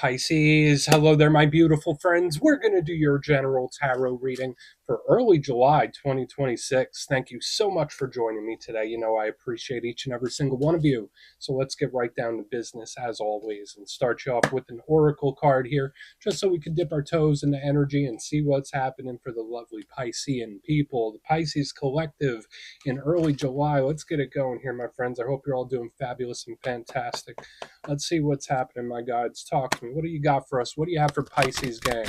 Pisces, hello there, my beautiful friends. We're going to do your general tarot reading for early July 2026. Thank you so much for joining me today. You know, I appreciate each and every single one of you. So let's get right down to business as always and start you off with an oracle card here, just so we can dip our toes into energy and see what's happening for the lovely Piscean people, the Pisces collective in early July. Let's get it going here, my friends. I hope you're all doing fabulous and fantastic. Let's see what's happening, my guides. Talk to me. What do you got for us? What do you have for Pisces gang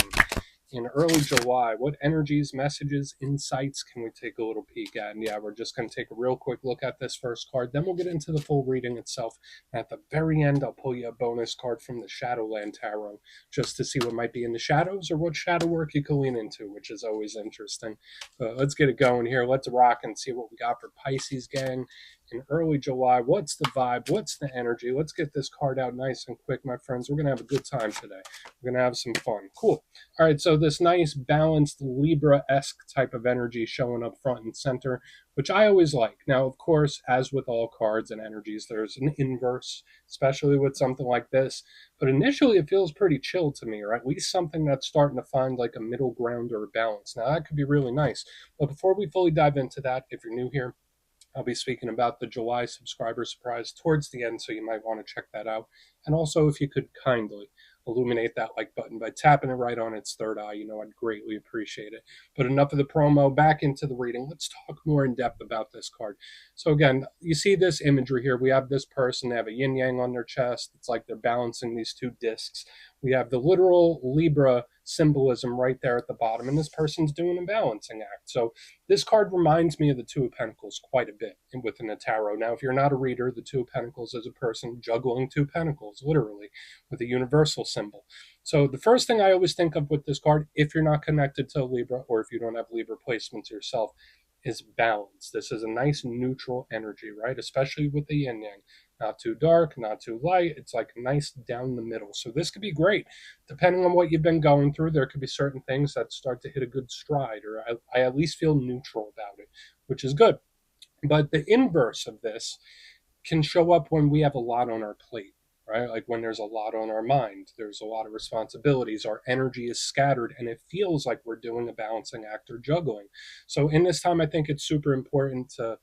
in early July? What energies, messages, insights can we take a little peek at? And yeah, we're just going to take a real quick look at this first card. Then we'll get into the full reading itself. And at the very end, I'll pull you a bonus card from the Shadowland Tarot just to see what might be in the shadows or what shadow work you can lean into, which is always interesting. Let's get it going here. Let's rock and see what we got for Pisces gang in early July. What's the vibe? What's the energy? Let's get this card out nice and quick, my friends. We're going to have a good time today. We're going to have some fun. Cool. All right, so this nice, balanced, Libra-esque type of energy showing up front and center, which I always like. Now, of course, as with all cards and energies, there's an inverse, especially with something like this. But initially, it feels pretty chill to me, or at least something that's starting to find like a middle ground or a balance. Now, that could be really nice. But before we fully dive into that, if you're new here, I'll be speaking about the July subscriber surprise towards the end, so you might want to check that out. And also, if you could kindly illuminate that like button by tapping it right on its third eye, you know, I'd greatly appreciate it. But enough of the promo, back into the reading. Let's talk more in depth about this card. So again, you see this imagery here. We have this person, they have a yin yang on their chest. It's like they're balancing these two discs. We have the literal Libra symbolism right there at the bottom, and this person's doing a balancing act. So this card reminds me of the Two of Pentacles quite a bit within the tarot. Now, if you're not a reader, the Two of Pentacles is a person juggling two pentacles, literally, with a universal symbol. So the first thing I always think of with this card, if you're not connected to Libra or if you don't have Libra placements yourself, is balance. This is a nice neutral energy, right? Especially with the yin yang. Not too dark, not too light. It's like nice down the middle. So this could be great. Depending on what you've been going through, there could be certain things that start to hit a good stride, or I at least feel neutral about it, which is good. But the inverse of this can show up when we have a lot on our plate, right? Like when there's a lot on our mind, there's a lot of responsibilities, our energy is scattered, and it feels like we're doing a balancing act or juggling. So in this time, I think it's super important to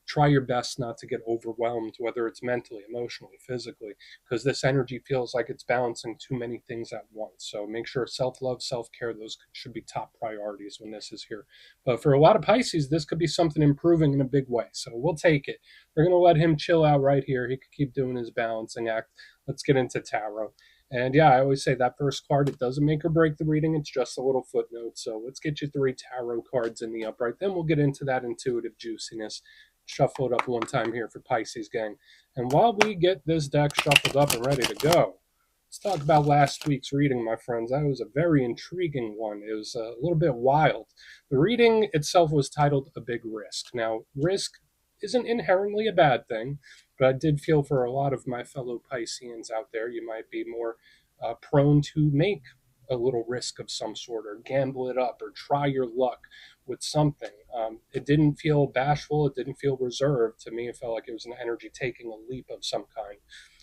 try your best not to get overwhelmed, whether it's mentally, emotionally, physically, because this energy feels like it's balancing too many things at once. So make sure self-love, self-care, those should be top priorities when this is here. But for a lot of Pisces, this could be something improving in a big way. So we'll take it. We're going to let him chill out right here. He could keep doing his balancing act. Let's get into tarot. And yeah, I always say that first card, it doesn't make or break the reading. It's just a little footnote. So let's get you 3 tarot cards in the upright. Then we'll get into that intuitive juiciness. Shuffle it up one time here for Pisces gang. And while we get this deck shuffled up and ready to go, let's talk about last week's reading, my friends. That was a very intriguing one. It was a little bit wild. The reading itself was titled A Big Risk. Now, risk isn't inherently a bad thing, but I did feel for a lot of my fellow Pisceans out there, you might be more prone to make a little risk of some sort, or gamble it up, or try your luck with something. It didn't feel bashful. It didn't feel reserved. To me, it felt like it was an energy taking a leap of some kind,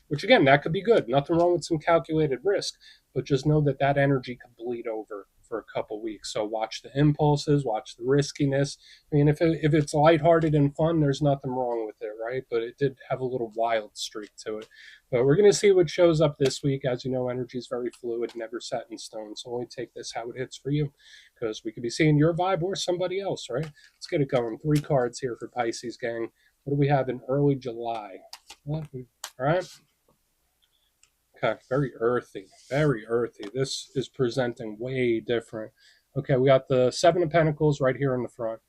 which again, that could be good. Nothing wrong with some calculated risk, but just know that that energy could bleed over for a couple weeks. So watch the impulses, watch the riskiness. I mean, if it's lighthearted and fun, there's nothing wrong with it, right? But it did have a little wild streak to it. But we're going to see what shows up this week. As you know, energy is very fluid, never set in stone. So only take this how it hits for you, because we could be seeing your vibe or somebody else, right? Let's get it going. 3 cards here for Pisces gang. What do we have in early July? All right. Okay, very earthy, very earthy. This is presenting way different. Okay, we got the 7 of Pentacles right here in the front.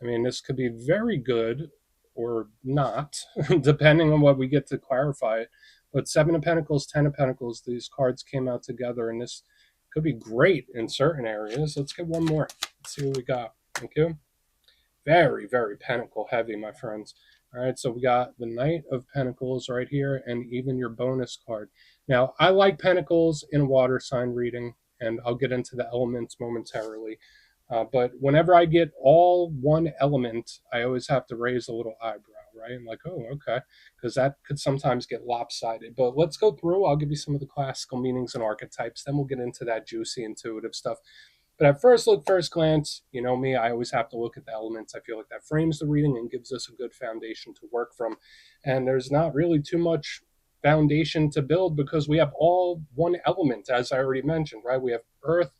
I mean, this could be very good or not, depending on what we get to clarify it. But 7 of Pentacles, 10 of Pentacles, these cards came out together, and this could be great in certain areas. Let's get one more. Let's see what we got. Thank you. Very, very pentacle heavy, my friends. All right, so we got the Knight of Pentacles right here, and even your bonus card. Now, I like Pentacles in a water sign reading, and I'll get into the elements momentarily. But whenever I get all one element, I always have to raise a little eyebrow, right? And like, oh, okay, because that could sometimes get lopsided. But let's go through. I'll give you some of the classical meanings and archetypes. Then we'll get into that juicy, intuitive stuff. But at first look, first glance, you know me, I always have to look at the elements. I feel like that frames the reading and gives us a good foundation to work from. And there's not really too much foundation to build because we have all one element, as I already mentioned, right? We have earth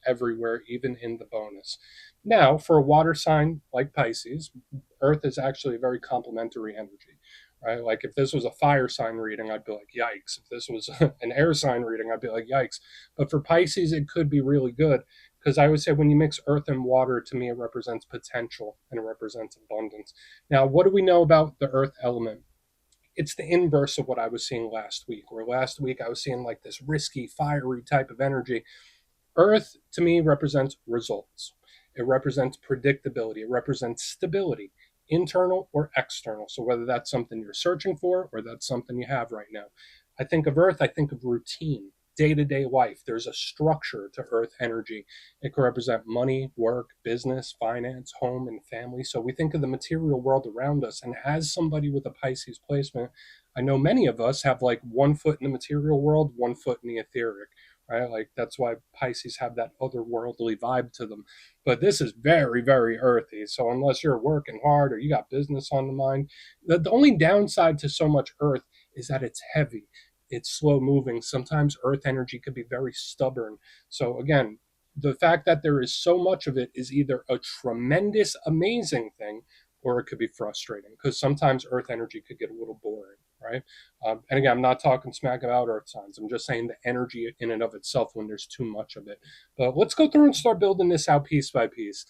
everywhere, even in the bonus. Now, for a water sign like Pisces, earth is actually a very complementary energy, right? Like if this was a fire sign reading, I'd be like, yikes. If this was an air sign reading, I'd be like, yikes. But for Pisces, it could be really good because I would say when you mix earth and water, to me, it represents potential and it represents abundance. Now, what do we know about the earth element? It's the inverse of what I was seeing last week, where last week I was seeing like this risky, fiery type of energy. Earth to me represents results. It represents predictability. It represents stability, internal or external. So whether that's something you're searching for or that's something you have right now. I think of Earth, I think of routine, day to day life. There's a structure to Earth energy. It can represent money, work, business, finance, home, and family. So we think of the material world around us. And as somebody with a Pisces placement, I know many of us have like one foot in the material world, one foot in the etheric, right? Like that's why Pisces have that otherworldly vibe to them. But this is very, very earthy. So unless you're working hard or you got business on the mind, the only downside to so much earth is that it's heavy. It's slow moving. Sometimes earth energy could be very stubborn. So again, the fact that there is so much of it is either a tremendous, amazing thing, or it could be frustrating because sometimes earth energy could get a little boring, right? And again, I'm not talking smack about earth signs. I'm just saying the energy in and of itself when there's too much of it. But let's go through and start building this out piece by piece.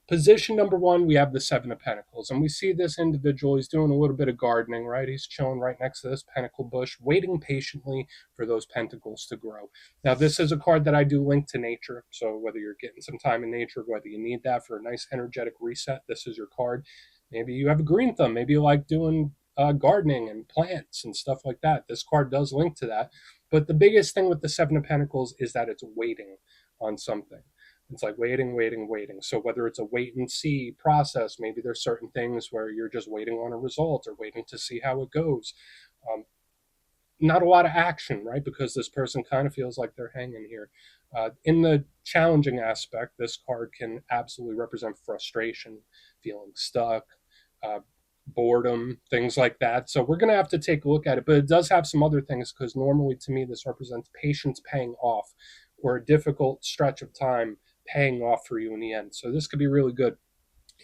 Position number one, we have the Seven of Pentacles. And we see this individual, he's doing a little bit of gardening, right? He's chilling right next to this pentacle bush, waiting patiently for those pentacles to grow. Now, this is a card that I do link to nature. So whether you're getting some time in nature, whether you need that for a nice energetic reset, this is your card. Maybe you have a green thumb. Maybe you like doing gardening and plants and stuff like that. This card does link to that. But the biggest thing with the Seven of Pentacles is that it's waiting on something. It's like waiting, waiting, waiting. So whether it's a wait and see process, maybe there's certain things where you're just waiting on a result or waiting to see how it goes. Um, Not a lot of action, right? Because this person kind of feels like they're hanging here. In the challenging aspect, this card can absolutely represent frustration, feeling stuck, uh, boredom, things like that. So we're going to have to take a look at it. But it does have some other things because normally to me, this represents patience paying off or a difficult stretch of time paying off for you in the end. So this could be really good.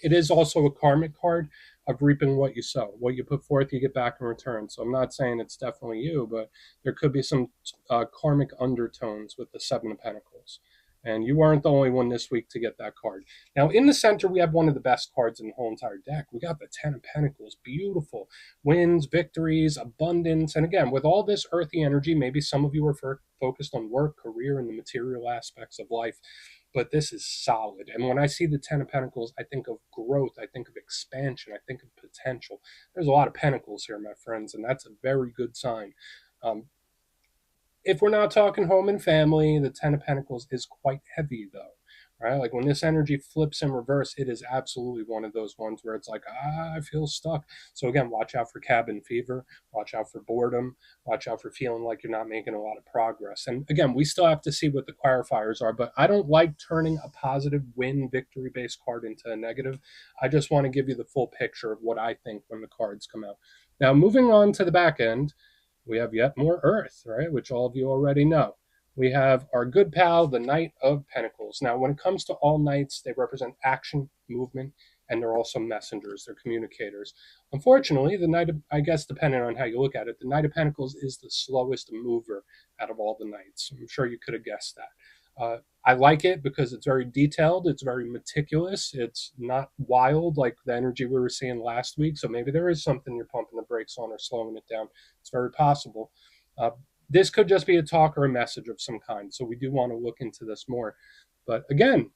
It is also a karmic card of reaping what you sow. What you put forth, you get back in return. So I'm not saying it's definitely you, but there could be some karmic undertones with the Seven of Pentacles. And you aren't the only one this week to get that card. Now, in the center, we have one of the best cards in the whole entire deck. We got the Ten of Pentacles. Beautiful. Wins, victories, abundance. And again, with all this earthy energy, maybe some of you are focused on work, career, and the material aspects of life, but this is solid. And when I see the Ten of Pentacles, I think of growth, I think of expansion, I think of potential. There's a lot of pentacles here, my friends, and that's a very good sign. Um, if we're not talking home and family, the Ten of Pentacles is quite heavy, though. Right? Like when this energy flips in reverse, it is absolutely one of those ones where it's like, I feel stuck. So again, watch out for cabin fever, watch out for boredom, watch out for feeling like you're not making a lot of progress. And again, we still have to see what the clarifiers are, but I don't like turning a positive win victory based card into a negative. I just want to give you the full picture of what I think when the cards come out. Now, moving on to the back end, we have yet more Earth, right? Which all of you already know. We have our good pal, the Knight of Pentacles. Now, when it comes to all knights, they represent action, movement, and they're also messengers. They're communicators. Unfortunately, the Knight of, I guess, depending on how you look at it, the Knight of Pentacles is the slowest mover out of all the knights. I'm sure you could have guessed that. I like it because it's very detailed. It's very meticulous. It's not wild like the energy we were seeing last week. So maybe there is something you're pumping the brakes on or slowing it down. It's very possible. This could just be a talk or a message of some kind. So we do want to look into this more. But again,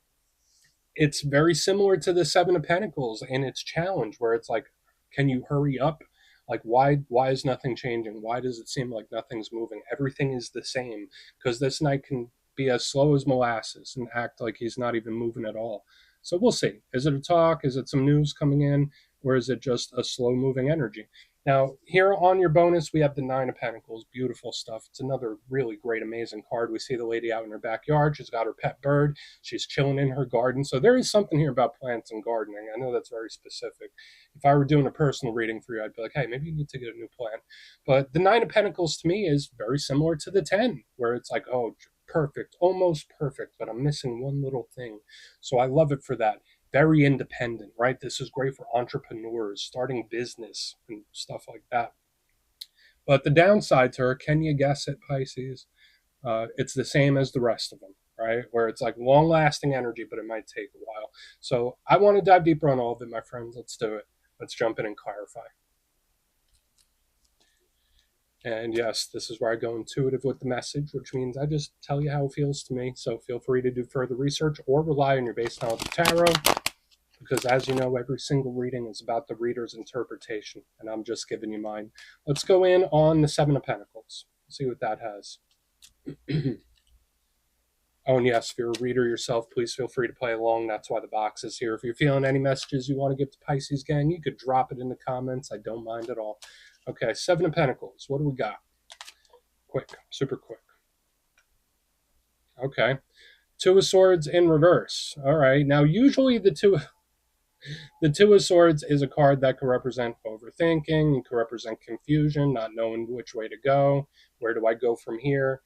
it's very similar to the Seven of Pentacles in its challenge, where it's like, can you hurry up? Like, why is nothing changing? Why does it seem like nothing's moving? Everything is the same. Because this knight can be as slow as molasses and act like he's not even moving at all. So we'll see. Is it a talk? Is it some news coming in? or is it just a slow moving energy? Now, here on your bonus, we have the Nine of Pentacles. Beautiful stuff. It's another really great, amazing card. We see the lady out in her backyard. She's got her pet bird. She's chilling in her garden. So there is something here about plants and gardening. I know that's very specific. If I were doing a personal reading for you, I'd be like, hey, maybe you need to get a new plant. But the Nine of Pentacles to me is very similar to the 10, where it's like, oh, perfect, almost perfect, but I'm missing one little thing. So I love it for that. Very independent, right? This is great for entrepreneurs, starting business and stuff like that. But the downside to her, can you guess it, Pisces? It's the same as the rest of them, right? Where it's like long lasting energy, but it might take a while. So I want to dive deeper on all of it, my friends. Let's do it. Let's jump in and clarify. And yes, this is where I go intuitive with the message, which means I just tell you how it feels to me. So feel free to do further research or rely on your base knowledge of tarot, because as you know, every single reading is about the reader's interpretation, and I'm just giving you mine. Let's go in on the Seven of Pentacles. See what that has. Oh, and yes, if you're a reader yourself, please feel free to play along. That's why the box is here. If you're feeling any messages you want to give to Pisces gang, you could drop it in the comments. I don't mind at all. Okay, Seven of Pentacles. What do we got? Quick, super quick. Okay. Two of Swords in reverse. All right. Now, usually the Two of Swords is a card that can represent overthinking, can represent confusion, not knowing which way to go. Where do I go from here?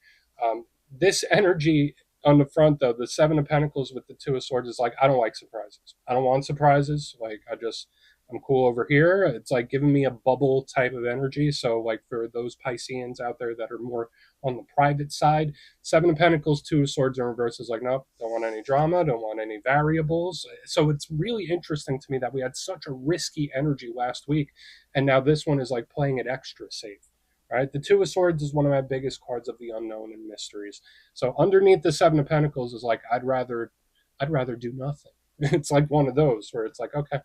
This energy on the front, though, the Seven of Pentacles with the Two of Swords is like, I don't like surprises. I don't want surprises. Like, I'm cool over here. It's like giving me a bubble type of energy. So, like, for those Pisceans out there that are more on the private side, Seven of Pentacles, Two of Swords in reverse is like, nope, don't want any drama, don't want any variables. So it's really interesting to me that we had such a risky energy last week, and now this one is like playing it extra safe. Right? The Two of Swords is one of my biggest cards of the unknown and mysteries. So underneath the Seven of Pentacles is like, I'd rather do nothing. It's like one of those where it's like, okay,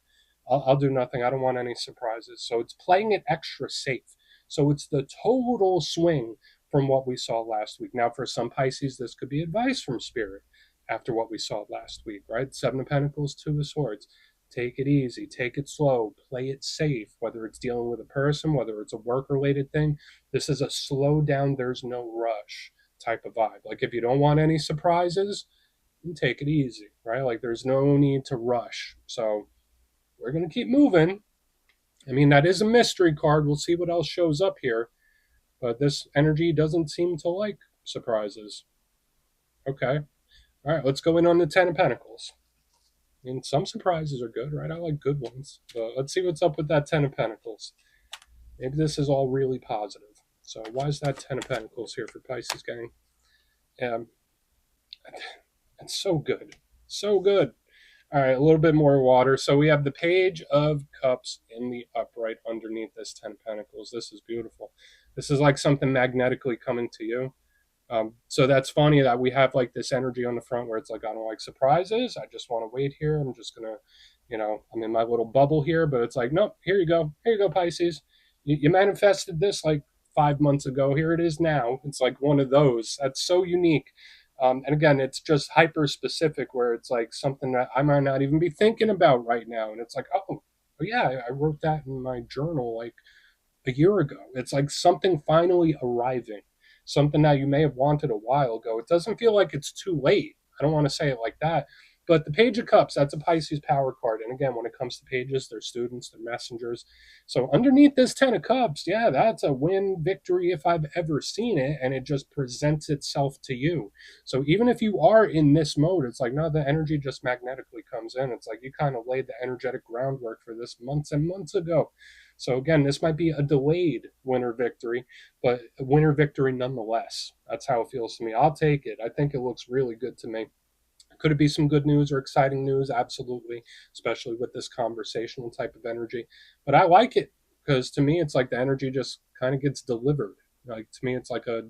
I'll do nothing. I don't want any surprises. So it's playing it extra safe. So it's the total swing from what we saw last week. Now, for some Pisces, this could be advice from Spirit after what we saw last week, right? Seven of Pentacles, Two of Swords. Take it easy, take it slow, play it safe, whether it's dealing with a person, whether it's a work related thing. This is a slow down, there's no rush type of vibe. Like, if you don't want any surprises, you take it easy, right? Like, there's no need to rush. So we're going to keep moving. I mean, that is a mystery card. We'll see what else shows up here. But this energy doesn't seem to like surprises. Okay. All right, let's go in on the Ten of Pentacles. I mean, some surprises are good, right? I like good ones. But let's see what's up with that Ten of Pentacles. Maybe this is all really positive. So why is that Ten of Pentacles here for Pisces gang? It's so good. So good. All right, a little bit more water. So we have the Page of Cups in the upright underneath this Ten of Pentacles. This is beautiful. This is like something magnetically coming to you. So that's funny that we have like this energy on the front where it's like, I don't like surprises. I just want to wait here. I'm just going to, I'm in my little bubble here, but it's like, nope, here you go. Here you go, Pisces. You manifested this like 5 months ago. Here it is now. It's like one of those. That's so unique. And again, it's just hyper specific where it's like something that I might not even be thinking about right now. And it's like, oh yeah, I wrote that in my journal like a year ago. It's like something finally arriving, something that you may have wanted a while ago. It doesn't feel like it's too late. I don't want to say it like that. But the Page of Cups, that's a Pisces power card. And again, when it comes to pages, they're students, they're messengers. So underneath this Ten of Cups, yeah, that's a win victory if I've ever seen it. And it just presents itself to you. So even if you are in this mode, it's like, no, the energy just magnetically comes in. It's like you kind of laid the energetic groundwork for this months and months ago. So again, this might be a delayed winter victory, but a winter victory nonetheless. That's how it feels to me. I'll take it. I think it looks really good to me. Could it be some good news or exciting news? Absolutely, especially with this conversational type of energy. But I like it because to me, it's like the energy just kind of gets delivered. Like to me, it's like a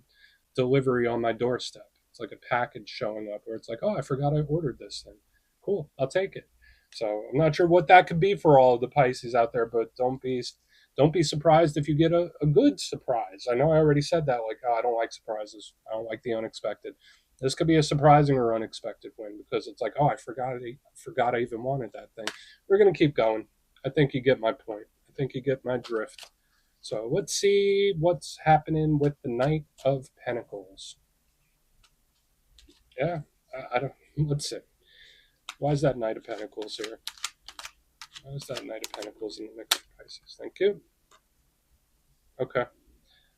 delivery on my doorstep. It's like a package showing up where it's like, oh, I forgot I ordered this thing. Cool, I'll take it. So I'm not sure what that could be for all of the Pisces out there, but don't be surprised if you get a good surprise. I know I already said that, like, oh, I don't like surprises. I don't like the unexpected. This could be a surprising or unexpected win because it's like, oh, I forgot I even wanted that thing. We're gonna keep going. I think you get my point. I think you get my drift. So let's see what's happening with the Knight of Pentacles. Yeah, I don't. Let's see. Why is that Knight of Pentacles here? Why is that Knight of Pentacles in the mix of Pisces? Thank you. Okay.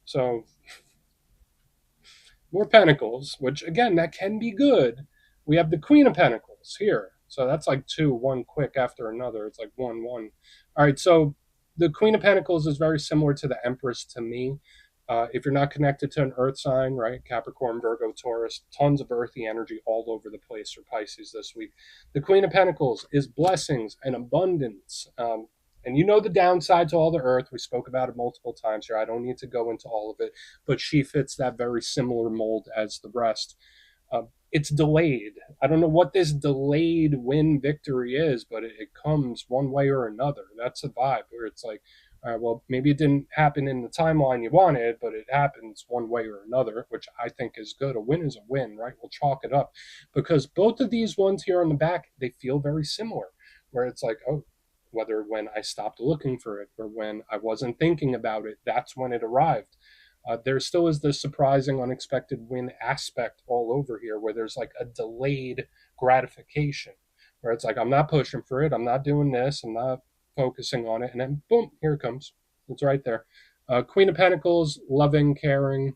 So more Pentacles, which again, that can be good. We have the Queen of Pentacles here. So that's like two, one quick after another. It's like 1-1. All right. So the Queen of Pentacles is very similar to the Empress to me. If you're not connected to an earth sign, right? Capricorn, Virgo, Taurus, tons of earthy energy all over the place for Pisces this week. The Queen of Pentacles is blessings and abundance. And you know the downside to all the earth. We spoke about it multiple times here. I don't need to go into all of it, but she fits that very similar mold as the rest. It's delayed. I don't know what this delayed win victory is, but it comes one way or another. That's a vibe where it's like, all right, well, maybe it didn't happen in the timeline you wanted, but it happens one way or another, which I think is good. A win is a win, right? We'll chalk it up because both of these ones here on the back, they feel very similar, where it's like, oh, whether when I stopped looking for it or when I wasn't thinking about it, that's when it arrived. There still is this surprising, unexpected win aspect all over here where there's like a delayed gratification where it's like, I'm not pushing for it. I'm not doing this. I'm not focusing on it. And then boom, here it comes. It's right there. Queen of Pentacles, loving, caring,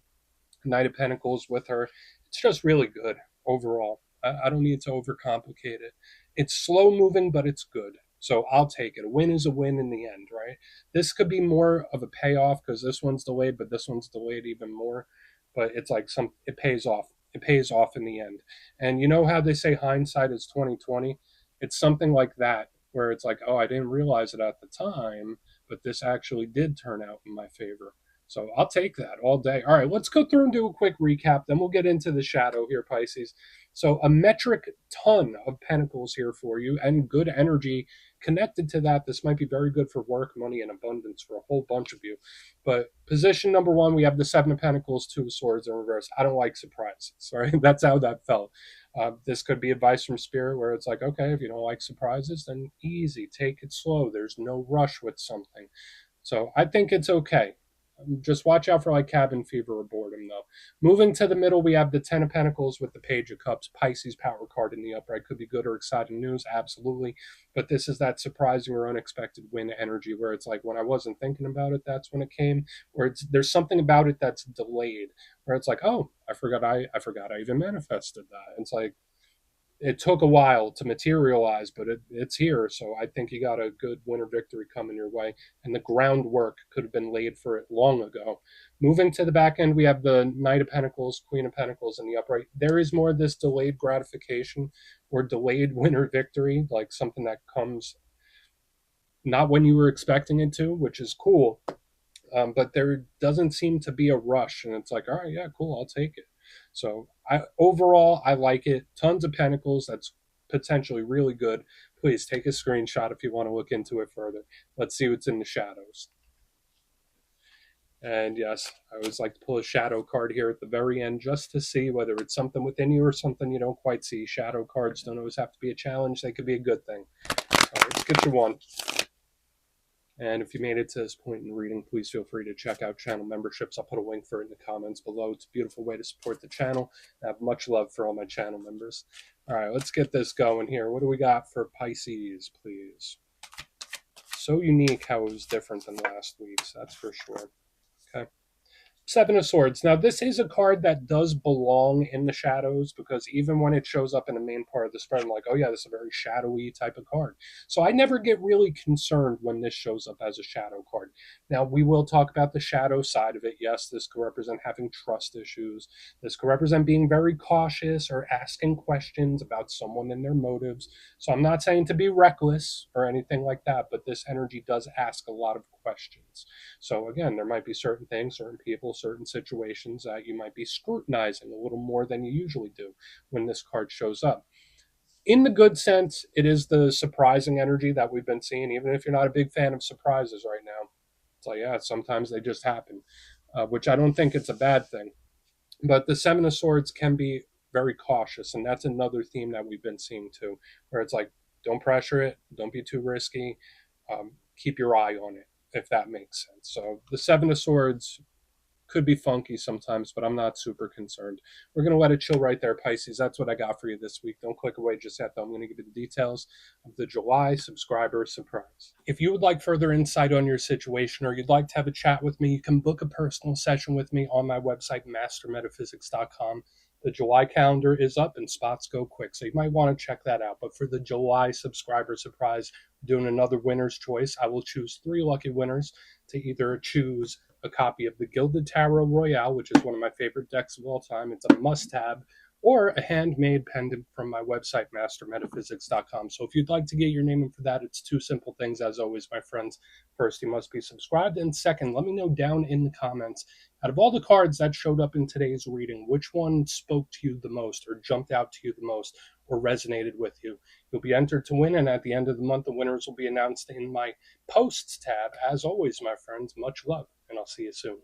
Knight of Pentacles with her. It's just really good overall. I don't need to overcomplicate it. It's slow moving, but it's good. So I'll take it. A win is a win in the end, right? This could be more of a payoff because this one's delayed, but this one's delayed even more. But it's like it pays off. It pays off in the end. And you know how they say hindsight is 2020? It's something like that, where it's like, oh, I didn't realize it at the time, but this actually did turn out in my favor. So I'll take that all day. All right, let's go through and do a quick recap. Then we'll get into the shadow here, Pisces. So a metric ton of pentacles here for you and good energy connected to that. This might be very good for work, money, and abundance for a whole bunch of you. But position number one, we have the Seven of Pentacles, Two of Swords in reverse. I don't like surprises. Right? That's how that felt. This could be advice from Spirit where it's like, okay, if you don't like surprises, then easy, take it slow. There's no rush with something. So I think it's okay. Just watch out for like cabin fever or boredom, though. Moving to the middle, we have the Ten of Pentacles with the Page of Cups. Pisces power card in the upright. Could be good or exciting news, absolutely. But this is that surprising or unexpected win energy where it's like when I wasn't thinking about it, that's when it came. Or there's something about it that's delayed, where it's like, oh, I forgot I even manifested that. It's like it took a while to materialize, but it's here. So I think you got a good winter victory coming your way. And the groundwork could have been laid for it long ago. Moving to the back end, we have the Knight of Pentacles, Queen of Pentacles in the upright. There is more of this delayed gratification or delayed winter victory, like something that comes not when you were expecting it to, which is cool. But there doesn't seem to be a rush. And it's like, all right, yeah, cool, I'll take it. So overall, I like it. Tons of pentacles. That's potentially really good. Please take a screenshot if you want to look into it further. Let's see what's in the shadows. And yes, I always like to pull a shadow card here at the very end just to see whether it's something within you or something you don't quite see. Shadow cards don't always have to be a challenge. They could be a good thing. So let's get you one. And if you made it to this point in the reading, please feel free to check out channel memberships. I'll put a link for it in the comments below. It's a beautiful way to support the channel. I have much love for all my channel members. All right, let's get this going here. What do we got for Pisces, please? So unique how it was different than last week's, that's for sure. Okay. Seven of Swords. Now, this is a card that does belong in the shadows because even when it shows up in the main part of the spread, I'm like, oh yeah, this is a very shadowy type of card. So I never get really concerned when this shows up as a shadow card. Now, we will talk about the shadow side of it. Yes, this could represent having trust issues. This could represent being very cautious or asking questions about someone and their motives. So I'm not saying to be reckless or anything like that, but this energy does ask a lot of questions. So again, there might be certain things, certain people, certain situations that you might be scrutinizing a little more than you usually do when this card shows up. In the good sense, it is the surprising energy that we've been seeing, even if you're not a big fan of surprises right now. It's like, yeah, sometimes they just happen, which I don't think it's a bad thing. But the Seven of Swords can be very cautious, and that's another theme that we've been seeing too, where it's like, don't pressure it, don't be too risky. keep your eye on it, if that makes sense. So the Seven of Swords could be funky sometimes, but I'm not super concerned. We're going to let it chill right there, Pisces. That's what I got for you this week. Don't click away just yet, though. I'm going to give you the details of the July subscriber surprise. If you would like further insight on your situation or you'd like to have a chat with me, you can book a personal session with me on my website, mastermetaphysics.com. The July calendar is up and spots go quick, so you might want to check that out. But for the July subscriber surprise, doing another winner's choice, I will choose 3 lucky winners to either choose a copy of the Gilded Tarot Royale, which is one of my favorite decks of all time. It's a must-have, or a handmade pendant from my website, mastermetaphysics.com. So if you'd like to get your name in for that, it's 2 simple things, as always, my friends. First, you must be subscribed, and second, let me know down in the comments, out of all the cards that showed up in today's reading, which one spoke to you the most, or jumped out to you the most, or resonated with you. You'll be entered to win, and at the end of the month, the winners will be announced in my posts tab. As always, my friends, much love, and I'll see you soon.